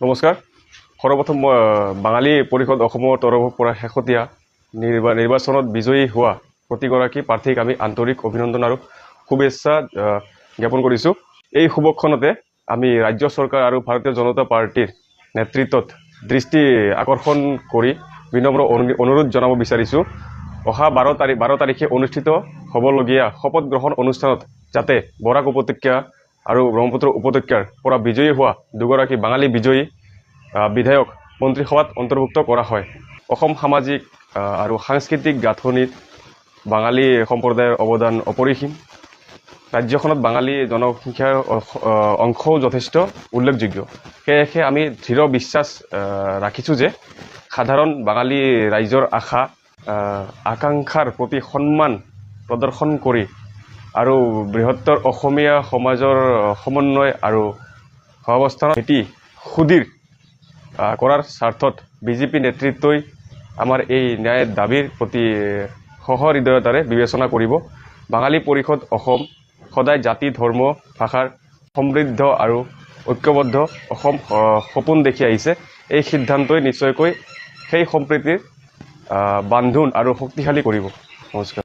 নমস্কাৰ। সৰ্বপ্ৰথম মই বাঙালী পৰিষদ অসমৰ তৰফৰ পৰা শেহতীয়া নিৰ্বাচনত বিজয়ী হোৱা প্ৰতিগৰাকী প্ৰাৰ্থীক আমি আন্তৰিক অভিনন্দন আৰু শুভেচ্ছা জ্ঞাপন কৰিছোঁ। এই শুভক্ষণতে আমি ৰাজ্য চৰকাৰ আৰু ভাৰতীয় জনতা পাৰ্টিৰ নেতৃত্বত দৃষ্টি আকৰ্ষণ কৰি বিনম্ৰ অনুৰোধ জনাব বিচাৰিছোঁ। অহা 12 তাৰিখে অনুষ্ঠিত হ'বলগীয়া শপত গ্ৰহণ অনুষ্ঠানত যাতে বৰাক উপত্যকা আৰু ব্ৰহ্মপুত্ৰ উপত্যকাৰ পৰা বিজয়ী হোৱা দুগৰাকী বাঙালী বিজয়ী বিধায়ক মন্ত্ৰীসভাত অন্তৰ্ভুক্ত কৰা হয়। অসম সামাজিক আৰু সাংস্কৃতিক গাঁথনিত বাঙালী সম্প্ৰদায়ৰ অৱদান অপৰিসীম। ৰাজ্যখনত বাঙালী জনসংখ্যাৰ অংশও যথেষ্ট উল্লেখযোগ্য। সেয়েহে আমি দৃঢ় বিশ্বাস ৰাখিছোঁ যে সাধাৰণ বাঙালী ৰাইজৰ আশা আকাংক্ষাৰ প্ৰতি সন্মান প্ৰদৰ্শন কৰি আৰু বৃহত্তৰ অসমীয়া সমাজৰ সমন্বয় আৰু সহাৱস্থানৰ ভেটি সুদৃঢ় কৰাৰ স্বাৰ্থত বিজেপি নেতৃত্বই আমাৰ এই ন্যায় দাবীৰ প্ৰতি সহৃদয়তাৰে বিবেচনা কৰিব। বাঙালী পৰিষদ অসম সদায় জাতি ধৰ্ম ভাষাৰ সমৃদ্ধ আৰু ঐক্যবদ্ধ অসম সপোন দেখি আহিছে। এই সিদ্ধান্তই নিশ্চয়কৈ সেই সম্প্ৰীতিৰ বান্ধোন আৰু শক্তিশালী কৰিব। নমস্কাৰ।